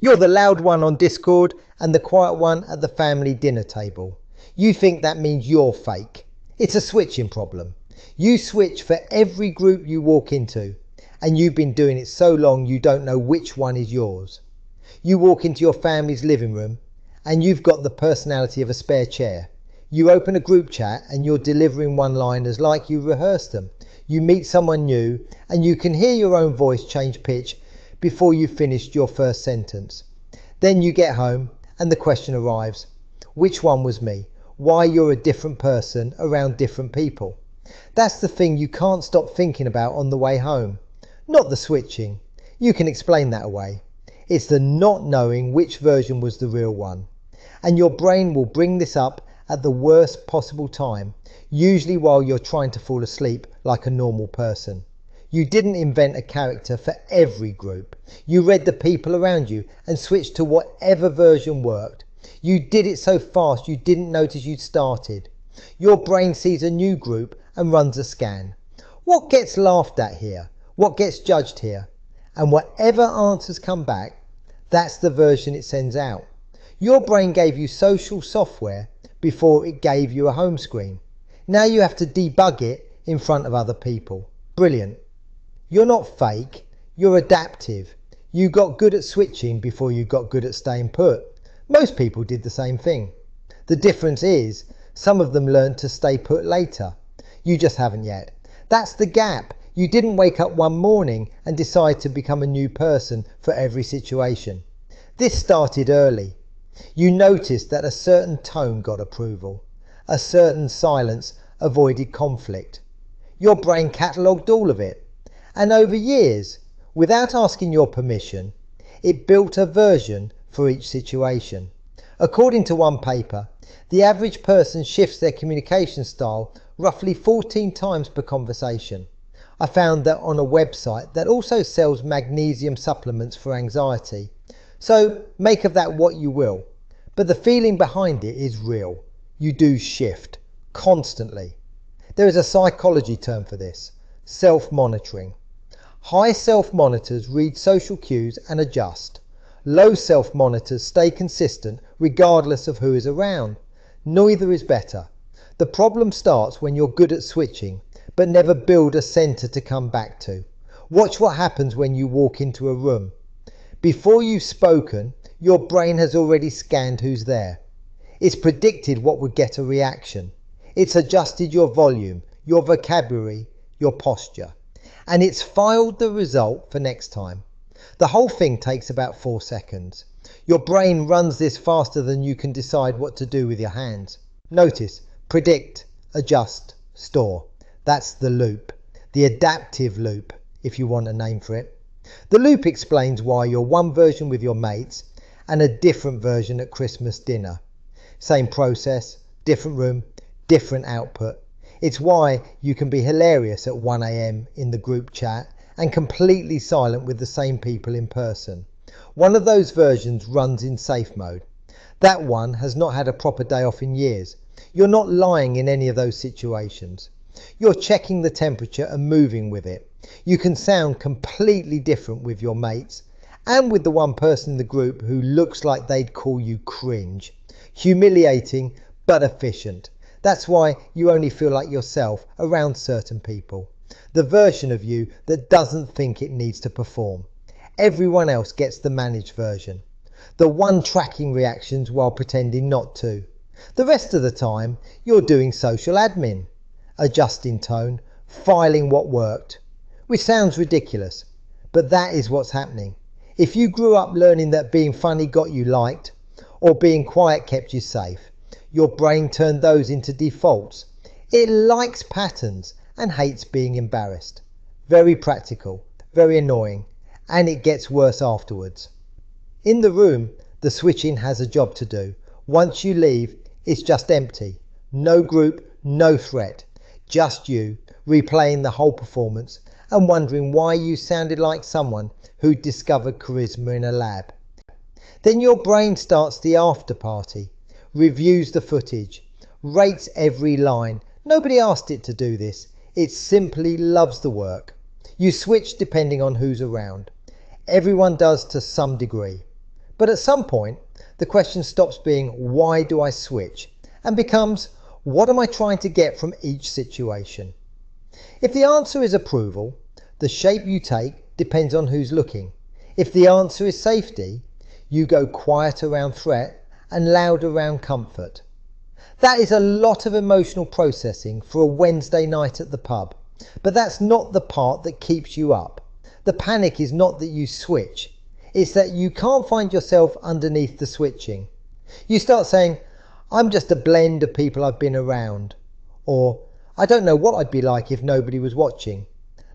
You're the loud one on Discord and the quiet one at the family dinner table. You think that means you're fake. It's a switching problem. You switch for every group you walk into, and you've been doing it so long you don't know which one is yours. You walk into your family's living room and you've got the personality of a spare chair. You open a group chat and you're delivering one-liners like you rehearsed them. You meet someone new and you can hear your own voice change pitch before you've finished your first sentence. Then you get home and the question arrives: which one was me? Why you're a different person around different people? That's the thing you can't stop thinking about on the way home. Not the switching. You can explain that away. It's the not knowing which version was the real one. And your brain will bring this up at the worst possible time, usually while you're trying to fall asleep like a normal person. You didn't invent a character for every group. You read the people around you and switched to whatever version worked. You did it so fast you didn't notice you'd started. Your brain sees a new group and runs a scan. What gets laughed at here? What gets judged here? And whatever answers come back, that's the version it sends out. Your brain gave you social software before it gave you a home screen. Now you have to debug it in front of other people. Brilliant. You're not fake, you're adaptive. You got good at switching before you got good at staying put. Most people did the same thing. The difference is, some of them learned to stay put later. You just haven't yet. That's the gap. You didn't wake up one morning and decide to become a new person for every situation. This started early. You noticed that a certain tone got approval. A certain silence avoided conflict. Your brain catalogued all of it. And over years, without asking your permission, it built a version for each situation. According to one paper, the average person shifts their communication style roughly 14 times per conversation. I found that on a website that also sells magnesium supplements for anxiety. So make of that what you will. But the feeling behind it is real. You do shift constantly. There is a psychology term for this: self-monitoring. High self-monitors read social cues and adjust. Low self-monitors stay consistent regardless of who is around. Neither is better. The problem starts when you're good at switching, but never build a centre to come back to. Watch what happens when you walk into a room. Before you've spoken, your brain has already scanned who's there. It's predicted what would get a reaction. It's adjusted your volume, your vocabulary, your posture. And it's filed the result for next time. The whole thing takes about 4 seconds. Your brain runs this faster than you can decide what to do with your hands. Notice: predict, adjust, store. That's the loop. The adaptive loop, if you want a name for it. The loop explains why you're one version with your mates and a different version at Christmas dinner. Same process, different room, different output. It's why you can be hilarious at 1 AM in the group chat and completely silent with the same people in person. One of those versions runs in safe mode. That one has not had a proper day off in years. You're not lying in any of those situations. You're checking the temperature and moving with it. You can sound completely different with your mates and with the one person in the group who looks like they'd call you cringe. Humiliating but efficient. That's why you only feel like yourself around certain people. The version of you that doesn't think it needs to perform. Everyone else gets the managed version. The one tracking reactions while pretending not to. The rest of the time, you're doing social admin. Adjusting tone, filing what worked. Which sounds ridiculous, but that is what's happening. If you grew up learning that being funny got you liked, or being quiet kept you safe, your brain turned those into defaults. It likes patterns and hates being embarrassed. Very practical, very annoying, and it gets worse afterwards. In the room, the switching has a job to do. Once you leave, it's just empty. No group, no threat. Just you, replaying the whole performance and wondering why you sounded like someone who'd discovered charisma in a lab. Then your brain starts the after party, reviews the footage, rates every line. Nobody asked it to do this. It simply loves the work. You switch depending on who's around. Everyone does to some degree. But at some point, the question stops being, why do I switch? And becomes, what am I trying to get from each situation? If the answer is approval, the shape you take depends on who's looking. If the answer is safety, you go quiet around threat and loud around comfort. That is a lot of emotional processing for a Wednesday night at the pub, but that's not the part that keeps you up. The panic is not that you switch, it's that you can't find yourself underneath the switching. You start saying, I'm just a blend of people I've been around, or I don't know what I'd be like if nobody was watching.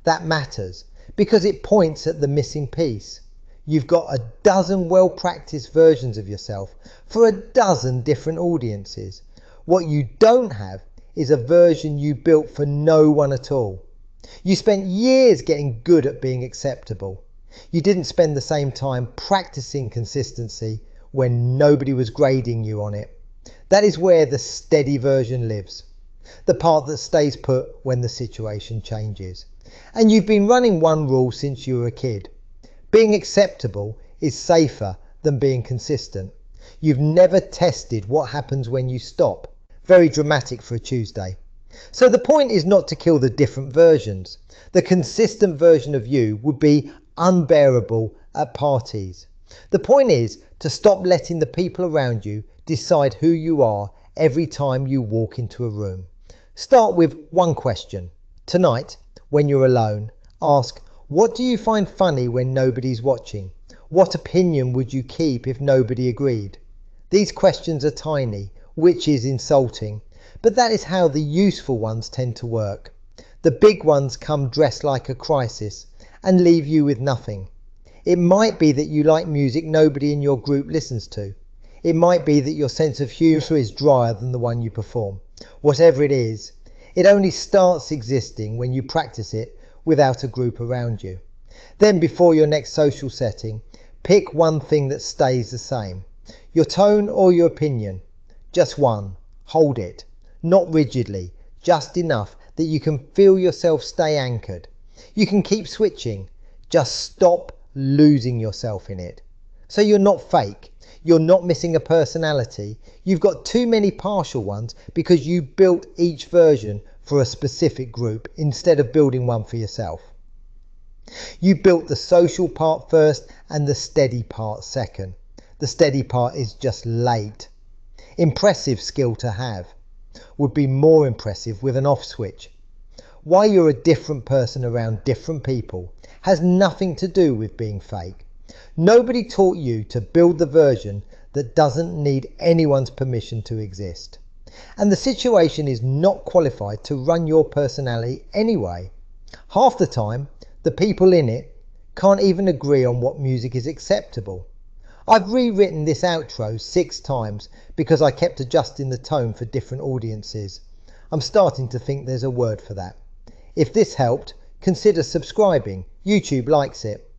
That matters because it points at the missing piece. You've got a dozen well-practiced versions of yourself for a dozen different audiences. What you don't have is a version you built for no one at all. You spent years getting good at being acceptable. You didn't spend the same time practicing consistency when nobody was grading you on it. That is where the steady version lives. The part that stays put when the situation changes. And you've been running one rule since you were a kid. Being acceptable is safer than being consistent. You've never tested what happens when you stop. Very dramatic for a Tuesday. So the point is not to kill the different versions. The consistent version of you would be unbearable at parties. The point is to stop letting the people around you decide who you are every time you walk into a room. Start with one question. Tonight, when you're alone, ask, what do you find funny when nobody's watching? What opinion would you keep if nobody agreed? These questions are tiny, which is insulting, but that is how the useful ones tend to work. The big ones come dressed like a crisis and leave you with nothing. It might be that you like music nobody in your group listens to. It might be that your sense of humour is drier than the one you perform. Whatever it is, it only starts existing when you practice it without a group around you. Then before your next social setting, pick one thing that stays the same. Your tone or your opinion. Just one. Hold it. Not rigidly. Just enough that you can feel yourself stay anchored. You can keep switching. Just stop losing yourself in it. So you're not fake. You're not missing a personality. You've got too many partial ones because you built each version for a specific group instead of building one for yourself. You built the social part first and the steady part second. The steady part is just late. Impressive skill to have. Would be more impressive with an off switch. Why you're a different person around different people has nothing to do with being fake. Nobody taught you to build the version that doesn't need anyone's permission to exist. And the situation is not qualified to run your personality anyway. Half the time, the people in it can't even agree on what music is acceptable. I've rewritten this outro 6 times because I kept adjusting the tone for different audiences. I'm starting to think there's a word for that. If this helped, consider subscribing. YouTube likes it.